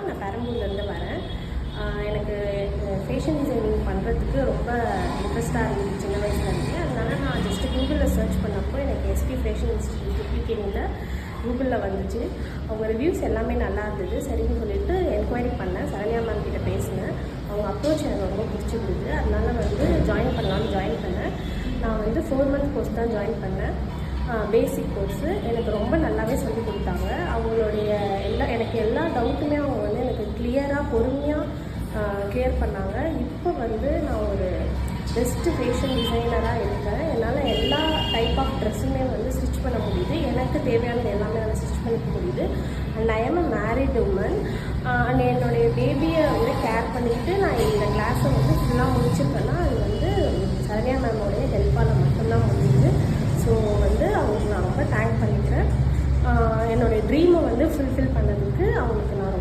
நான் பெரம்பூர்லேருந்து வரேன். எனக்கு ஃபேஷன் டிசைனிங் பண்ணுறதுக்கு ரொம்ப இன்ட்ரெஸ்ட்டாக இருந்துச்சு சின்ன வயசுலேருந்து. அதனால நான் ஜஸ்ட்டு கூகுளில் சர்ச் பண்ணப்போ எனக்கு எஸ்பி ஃபேஷன் இன்ஸ்டியூட் யூகேனியில் கூகுளில் வந்துச்சு. அவங்க ரிவ்யூஸ் எல்லாமே நல்லா இருந்தது. சரின்னு சொல்லிட்டு என்கொயரி பண்ணேன். சரண்யா மேம் கிட்ட பேசினேன். அவங்க அப்ரோச் எனக்கு ரொம்ப பிடிச்சிருந்தது. அதனால ஜாயின் பண்ணேன். நான் 4 மந்த் கோர்ஸ் தான் ஜாயின் பண்ணேன். பேசிக் கோர்ஸு எனக்கு ரொம்ப நல்லாவே சொல்லி கொடுத்தாங்க. அவங்களுடைய எனக்கு எல்லா டவுட்டுமே அவங்க எனக்கு கிளியராக பொறுமையாக கிளியர் பண்ணாங்க. இப்போ நான் ஒரு பெஸ்ட்டு ஃபேஷன் டிசைனராக இருக்கேன். என்னால் எல்லா டைப் ஆஃப் ட்ரெஸ்ஸுமே ஸ்டிச் பண்ண முடியுது. எனக்கு தேவையானது எல்லாமே ஸ்டிச் பண்ணிக்க முடியுது. And I am a married woman. And என்னுடைய பேபியை கேர் பண்ணிவிட்டு நான் இந்த கிளாஸை ஃபுல்லாக முடிச்சிருக்கேன்னா அது சரண்யா மேமோடைய ஹெல்ப்பால் மட்டும்தான் முடியுது. ஸோ அவங்களுக்கு நான் ரொம்ப தேங்க் பண்ணிக்கிறேன். என்னுடைய ட்ரீமை ஃபுல்ஃபில் பண்ணதுக்கு அவங்களுக்கு நான்